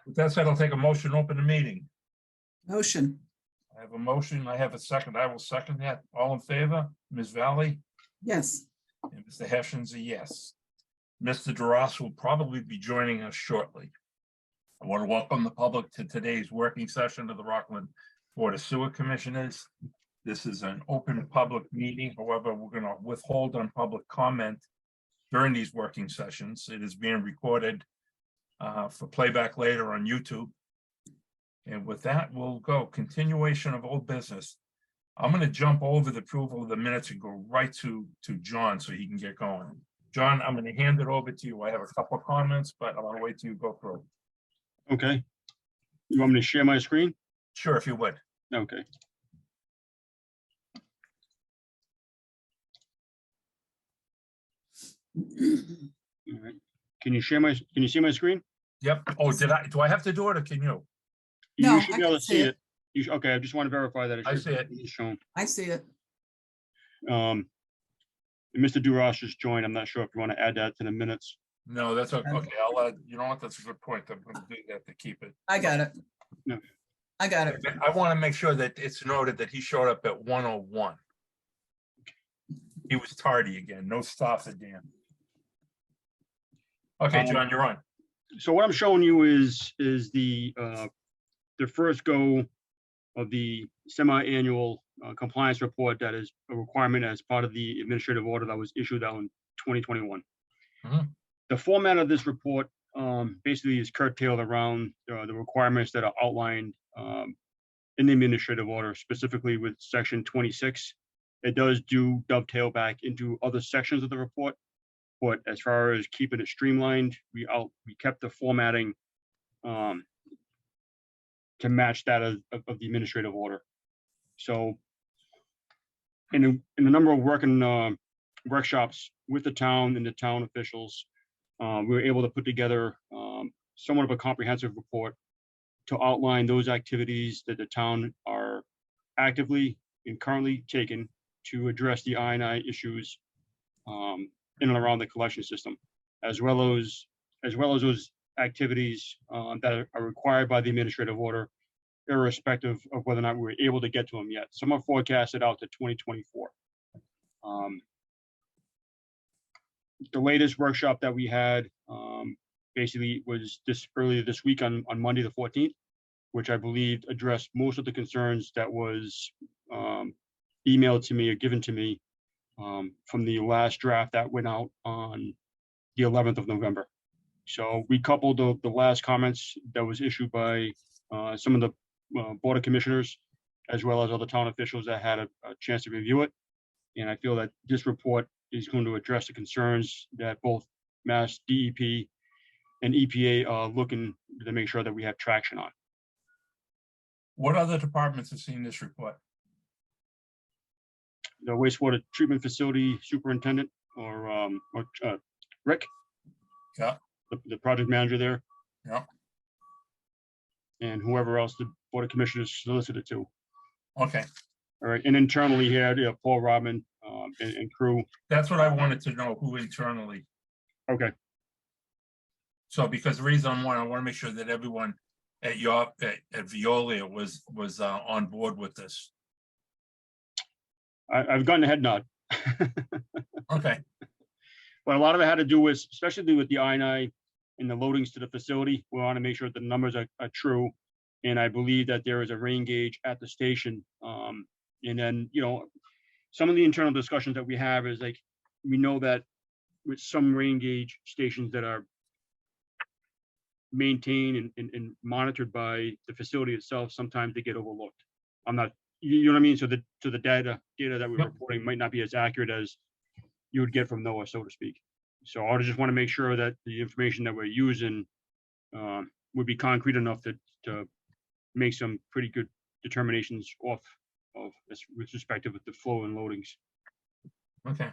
With that said, I'll take a motion to open the meeting. Motion. I have a motion. I have a second. I will second that. All in favor? Ms. Valley? Yes. And Mr. Hessian's a yes. Mr. Duras will probably be joining us shortly. I want to welcome the public to today's working session of the Rockland Board of Sewer Commissioners. This is an open public meeting. However, we're going to withhold on public comment during these working sessions. It is being recorded for playback later on YouTube. And with that, we'll go continuation of old business. I'm going to jump over the approval of the minutes and go right to John so he can get going. John, I'm going to hand it over to you. I have a couple of comments, but I want to wait till you go through. Okay. You want me to share my screen? Sure, if you would. Okay. All right. Can you see my screen? Yep. Oh, do I have to do it or can you? No, You should I be able can to see see it. it. Okay, I just want to verify that I see it. is shown. I see it. And Mr. Duras just joined. I'm not sure if you want to add that to the minutes. No, that's okay. Okay, I'll add, you know what? That's a good point. I'm going to do that to keep it. I got it. No. I got it. I want to make sure that it's noted that he showed up at 1:01. He was tardy again. No stops at Dan. Okay, John, you're on. So what I'm showing you is the first go of the semi-annual compliance report that is a requirement as part of the administrative order that was issued out in 2021. Mhm. The format of this report basically is curtailed around the requirements that are outlined in the administrative order, specifically with section 26. It does dovetail back into other sections of the report, but as far as keeping it streamlined, we kept the formatting to match that of the administrative order. So in a number of workshops with the town and the town officials, we were able to put together somewhat of a comprehensive report to outline those activities that the town are actively and currently taking to address the I&I issues in and around the collection system, as well as those activities that are required by the administrative order, irrespective of whether or not we were able to get to them yet. Some are forecasted out to 2024. The latest workshop that we had basically was earlier this week on Monday the 14th, which I believe addressed most of the concerns that was emailed to me or given to me from the last draft that went out on the 11th of November. So we coupled the last comments that was issued by some of the Board of Commissioners, as well as other town officials that had a chance to review it. And I feel that this report is going to address the concerns that both Mass DEP and EPA are looking to make sure that we have traction on. What other departments have seen this report? The wastewater treatment facility superintendent or Rick, Yeah. the project manager there. Yeah. And whoever else the Board of Commissioners solicited to. Okay, All right, and internally here, Paul Rodman and crew. that's what I wanted to know, who internally. Okay, So because the reason I want to make sure that everyone at Veolia was on board with this. I've gotten a head nod. Okay, But a lot of it had to do with, especially with the I&I and the loadings to the facility. We want to make sure that the numbers are true. And I believe that there is a rain gauge at the station. And then, some of the internal discussions that we have is like, we know that with some rain gauge stations that are maintained and monitored by the facility itself, sometimes they get overlooked. I'm not, you know what I mean? So the data that we're Yep. reporting might not be as accurate as you would get from NOAA, so to speak. So I just want to make sure that the information that we're using would be concrete enough to make some pretty good determinations off of this with respect to the flow and loadings. okay.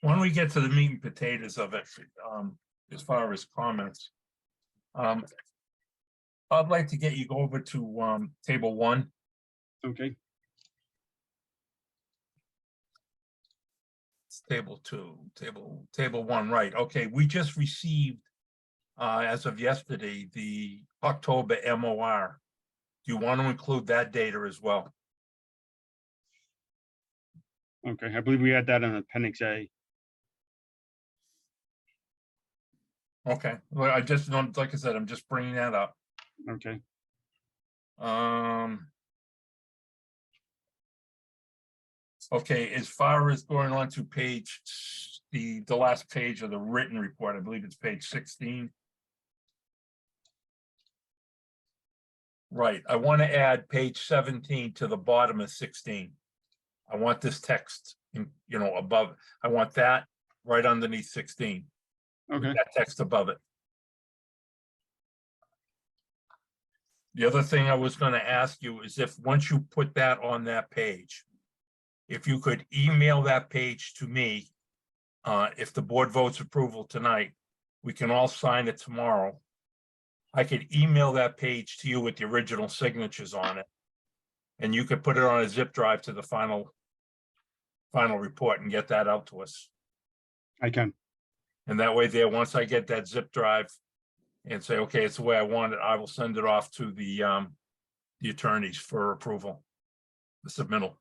When we get to the meat and potatoes of it, as far as comments, I'd like to get you over to table 1. Okay. It's table 2, table 1, right? Okay, we just received as of yesterday, the October MOR. Do you want to include that data as well? Okay, I believe we had that in Appendix A. Okay, well, I just don't, like I said, I'm just bringing that up. Okay, Okay, as far as going on to the last page of the written report, I believe it's page 16. Right, I want to add page 17 to the bottom of 16. I want this text, above, I want that right underneath 16. with okay, That text above it. The other thing I was going to ask you is if, once you put that on that page, if you could email that page to me, if the board votes approval tonight, we can all sign it tomorrow. I could email that page to you with the original signatures on it. And you could put it on a zip drive to the final report and get that out to us. I can. And that way there, once I get that zip drive and say, okay, it's the way I want it, I will send it off to the attorneys for approval, the submittal.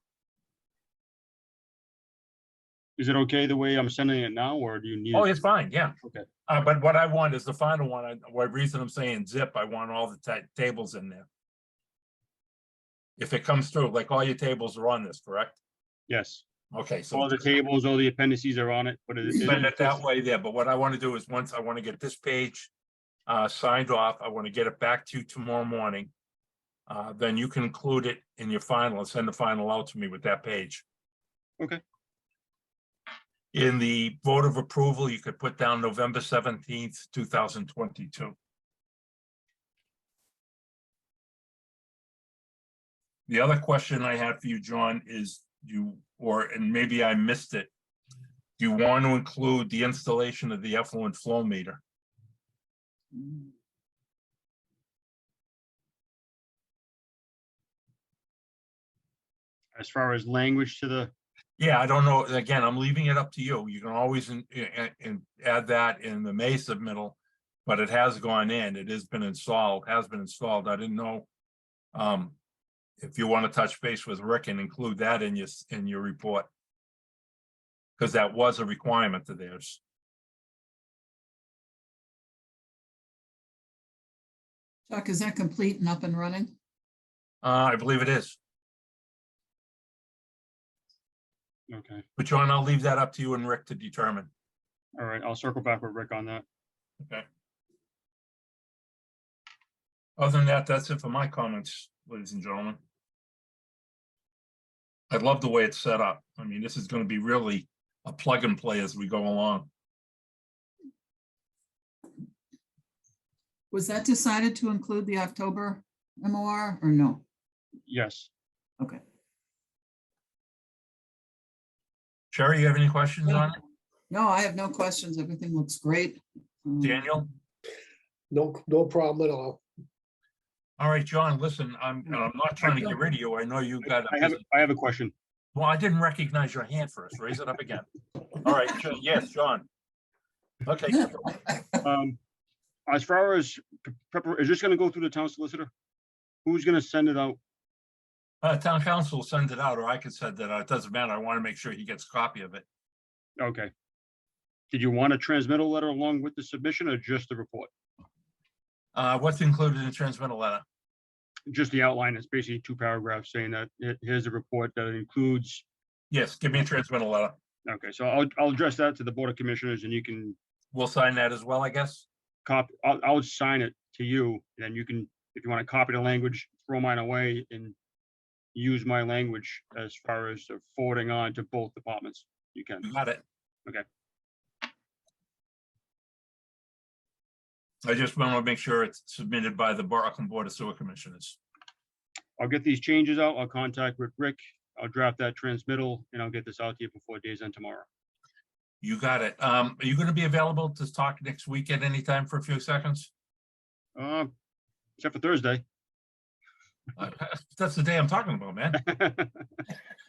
Is it okay the way I'm sending it now, or do you need? Oh, it? it's fine, yeah. Okay, But what I want is the final one. What reason I'm saying zip, I want all the tables in there. If it comes through, like all your tables are on this, correct? yes. Okay, so All the tables, all the appendices are on it, but send it that way there. But what I want to do is once I want to get this page signed off, I want to get it back to you tomorrow morning. Then you can include it in your final and send the final out to me with that page. Okay, In the vote of approval, you could put down November 17th, 2022. The other question I had for you, John, is and maybe I missed it. Do you want to include the installation of the effluent flow meter? as far as language to the, Yeah, I don't know. Again, I'm leaving it up to you. You can always add that in the May submittal, but it has gone in. It has been installed. I didn't know if you want to touch base with Rick and include that in your report, because that was a requirement of theirs. Chuck, is that complete and up and running? I believe it is. okay, But John, I'll leave that up to you and Rick to determine. all right, I'll circle back with Rick on that. Okay. Other than that, that's it for my comments, ladies and gentlemen. I love the way it's set up. I mean, this is going to be really a plug and play as we go along. Was that decided to include the October MOR or no? Yes, Okay. Sherry, you have any questions on it? No, I have no questions. Everything looks great. Daniel? No problem at all. All right, John, listen, I'm not trying to get rid of you. I know you got I have a question. Well, I didn't recognize your hand first. Raise it up again. All right, yes, John. Okay, As far as is this gonna go through the town solicitor? Who's gonna send it out? town council will send it out, or I could send it out. It doesn't matter. I want to make sure he gets a copy of it. Okay. Did you want a transmittal letter along with the submission or just the report? What's included in the transmittal letter? Just the outline. It's basically 2 paragraphs saying that here's a report that includes. Yes, give me a transmittal letter. Okay, so I'll address that to the Board of Commissioners and you can We'll sign that as well, I guess. copy, I'll sign it to you, and then you can, if you want to copy the language, throw mine away and use my language as far as forwarding on to both departments. You can. You got it. Okay. I just want to make sure it's submitted by the Rockland Board of Sewer Commissioners. I'll get these changes out. I'll contact with Rick. I'll draft that transmittal and I'll get this out to you before days end tomorrow. You got it. Are you going to be available to talk next week at any time for a few seconds? Except for Thursday. That's the day I'm talking about, man.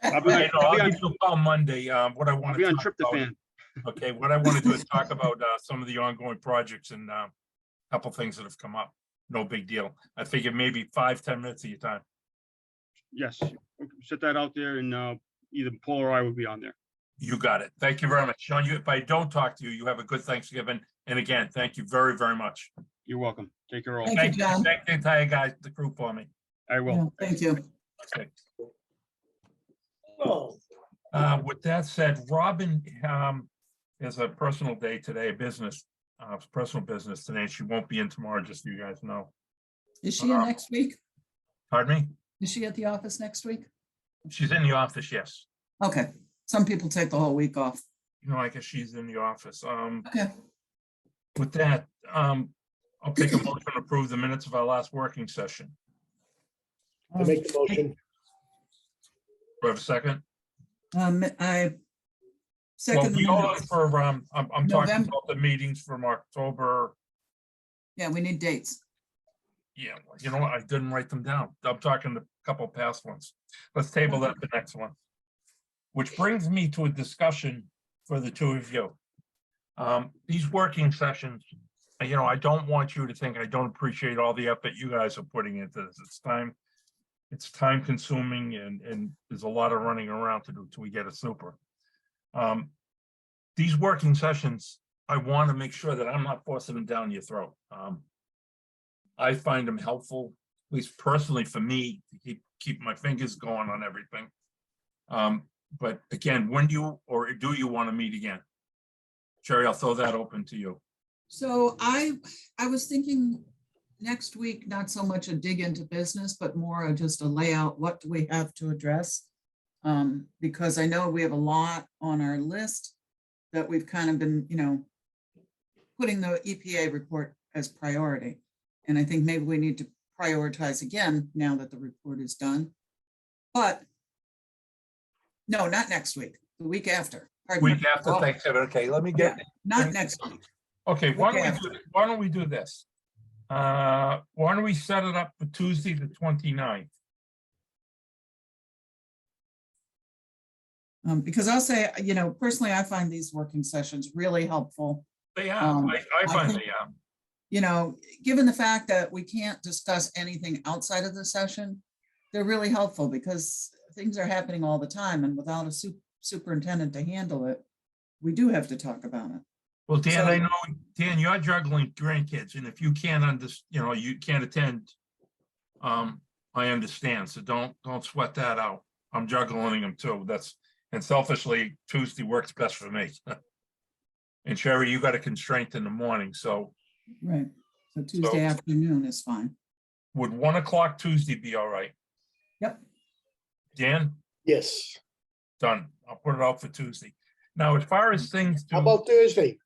I'll be Okay, no, I'll give you a call Monday. What I I'll want be to on talk about, tryptophan. okay, what I want to do is talk about some of the ongoing projects and couple things that have come up. No big deal. I figured maybe 5-10 minutes of your time. Yes, set that out there and either Paul or I will be on there. You got it. Thank you very much. Sean, if I don't talk to you, you have a good Thanksgiving. And again, thank you very, very much. You're welcome. Take care all. Thank you, John. Thank the entire guys, the crew for me. I will. Yeah, thank you. Okay. Oh, With that said, Robin has a personal day today, personal business today. She won't be in tomorrow, just so you guys know. Is she in next week? Pardon me? Is she at the office next week? She's in the office, yes. Okay, some people take the whole week off. You know, I guess she's in the office. Okay, With that, I'll take a motion to approve the minutes of our last working session. I make the motion. Do I have a second? I Well, second the we all minutes. for, I'm talking November. about the meetings from October. Yeah, we need dates. Yeah, well, you know what? I didn't write them down. I'm talking the couple past ones. Let's table that the next one. Which brings me to a discussion for the two of you. These working sessions, you know, I don't want you to think I don't appreciate all the effort you guys are putting into this. It's time consuming and there's a lot of running around to do till we get a super. These working sessions, I want to make sure that I'm not forcing them down your throat. I find them helpful, at least personally for me, to keep my fingers going on everything. But again, when do you want to meet again? Sherry, I'll throw that open to you. So I was thinking next week, not so much a dig into business, but more just a layout. What do we have to address? Because I know we have a lot on our list that we've kind of been, putting the EPA report as priority. And I think maybe we need to prioritize again now that the report is done. But no, not next week, the week after. Pardon me. Week after Thanksgiving. Okay, let me get. Not next week. Okay, why Week don't we do this? Why don't we set it up for Tuesday, the 29th? Because I'll say, personally, I find these working sessions really helpful. They are. I find think- they are. Given the fact that we can't discuss anything outside of the session, they're really helpful because things are happening all the time, and without a superintendent to handle it, we do have to talk about it. Well, Dan, So- I know, Dan, you're juggling grandkids, and if you can't you can't attend, I understand. So don't sweat that out. I'm juggling them too. And selfishly, Tuesday works best for me. And Sherry, you got a constraint in the morning, so Right. So Tuesday afternoon is fine. would 1 o'clock Tuesday be all right? Yep. Dan, yes. done. I'll put it out for Tuesday. Now, as far as things How to, about Thursday?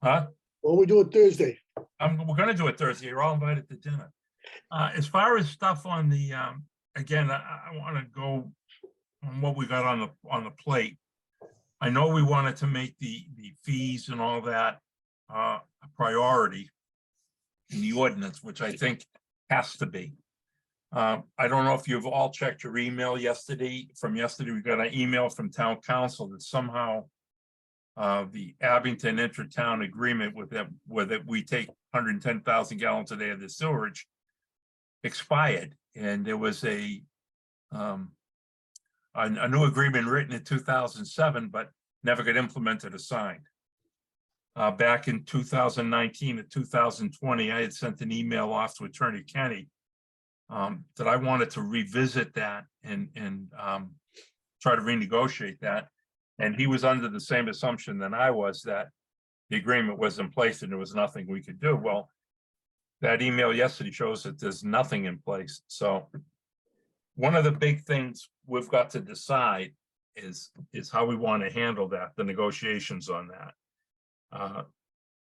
huh? What we do it Thursday? We're gonna do it Thursday. You're all invited to dinner. As far as stuff on the, again, I want to go on what we got on the plate. I know we wanted to make the fees and all that a priority in the ordinance, which I think has to be. I don't know if you've all checked your email yesterday. We got an email from town council that somehow the Abington intertown agreement with them, where that we take 110,000 gallons a day of the sewerage expired, and there was a new agreement written in 2007, but never got implemented or signed. Back in 2019 to 2020, I had sent an email off to Attorney Kenny that I wanted to revisit that and try to renegotiate that. And he was under the same assumption than I was, that the agreement was in place and there was nothing we could do. Well, that email yesterday shows that there's nothing in place. So one of the big things we've got to decide is how we want to handle that, the negotiations on that.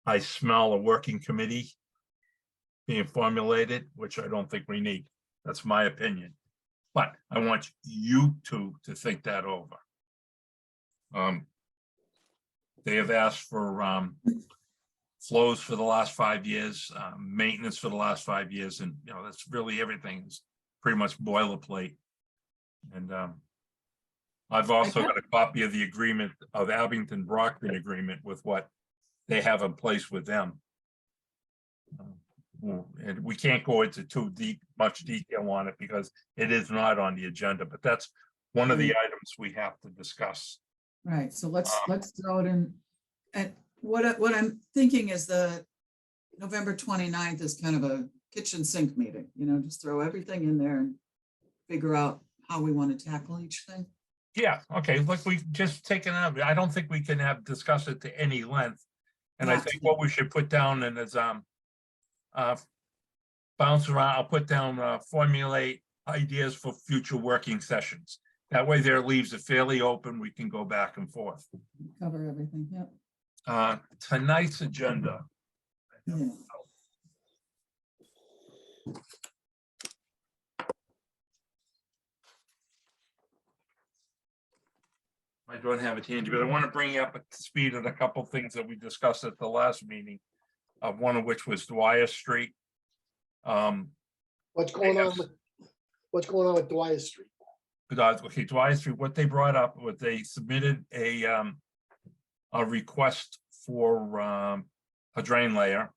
I smell a working committee being formulated, which I don't think we need. That's my opinion. But I want you two to think that over. They have asked for flows for the last 5 years, maintenance for the last 5 years, and that's really everything is pretty much boilerplate. And I've also got a copy of the agreement of Abington Brockton agreement with what they have in place with them. and we can't go into much detail on it because it is not on the agenda, but that's one of the items we have to discuss. Right, so let's throw it in. And what I'm thinking is the November 29th is kind of a kitchen sink meeting, just throw everything in there and figure out how we want to tackle each thing. Yeah, okay, look, we just taken out, I don't think we can discuss it to any length. And I Not think to- what we should put down and is bounce around, I'll put down formulate ideas for future working sessions. That way there leaves it fairly open, we can go back and forth. Cover everything, yep. Tonight's agenda. Yeah. I don't have it handy, but I want to bring you up to speed on a couple of things that we discussed at the last meeting. One of which was Dwyer Street. What's going on with Dwyer Street? Okay, Dwyer Street, what they brought up, what they submitted a request for a drain layer.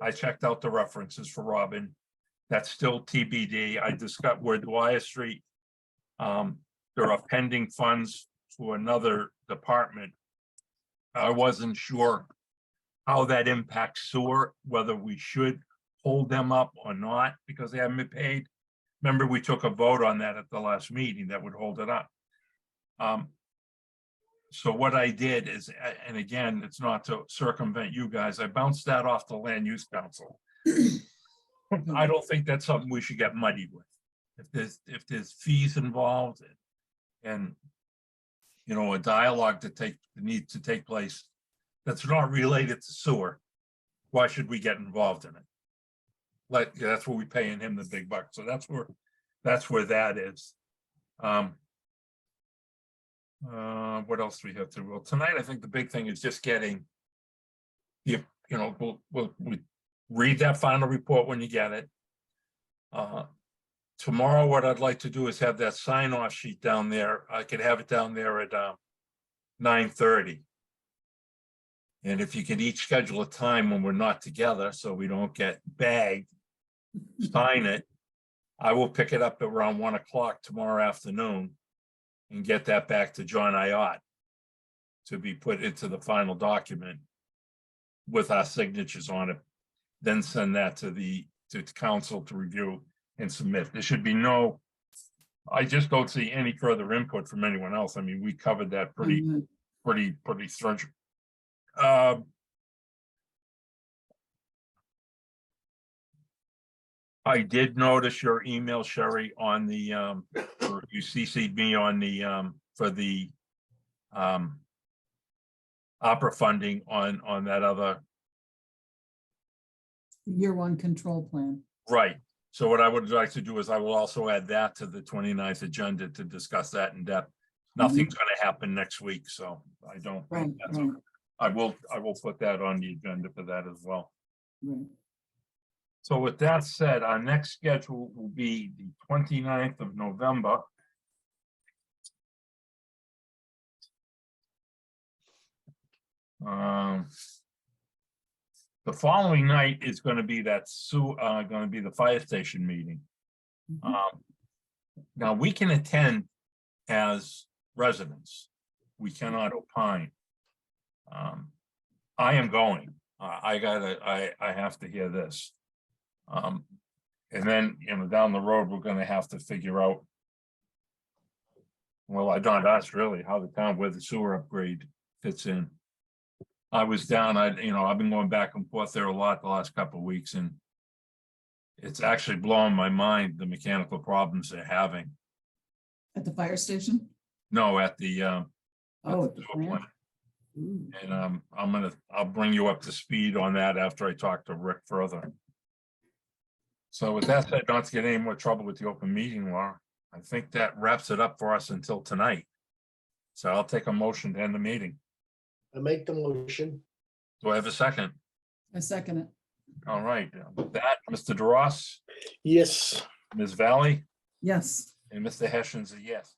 I checked out the references for Robin. That's still TBD. I discussed where Dwyer Street. There are pending funds for another department. I wasn't sure how that impacts sewer, whether we should hold them up or not because they haven't been paid. Remember, we took a vote on that at the last meeting that would hold it up. So what I did is, and again, it's not to circumvent you guys, I bounced that off the Land Use Council. I don't think that's something we should get muddied with. If there's fees involved and a dialogue that needs to take place that's not related to sewer, why should we get involved in it? Like, that's where we paying him the big bucks. So that's where that is. What else do we have to? Well, tonight, I think the big thing is just getting, we'll read that final report when you get it. Tomorrow, what I'd like to do is have that sign-off sheet down there. I could have it down there at 9:30. And if you could each schedule a time when we're not together, so we don't get bagged, sign it. I will pick it up at around 1 o'clock tomorrow afternoon and get that back to John Iott to be put into the final document with our signatures on it. Then send that to council to review and submit. There should be I just don't see any further input from anyone else. I mean, we covered that pretty stringent. I did notice your email, Sherry, on the or you CC'd me on the for the opera funding on that other. Year one control plan. Right. So what I would like to do is I will also add that to the 29th agenda to discuss that in depth. Nothing's going to happen next week, so I don't think that's Right. I will put that on the agenda for that as well. Right. So with that said, our next schedule will be the 29th of November. The following night is going to be the fire station meeting. Now we can attend as residents. We cannot opine. I am going. I have to hear this. And then, down the road, we're going to have to figure out. Well, I don't ask really how where the sewer upgrade fits in. I was down, I've been going back and forth there a lot the last couple of weeks, and it's actually blowing my mind, the mechanical problems they're having. At the fire station? No, at the At the sewer plant? plant. And I'll bring you up to speed on that after I talk to Rick further. So with that said, not to get any more trouble with the open meeting law, I think that wraps it up for us until tonight. So I'll take a motion to end the meeting. I make the motion. Do I have a second? I second it. All right, with that, Mr. DeRoss, Yes. Ms. Valley, Yes. and Mr. Hessian's a yes.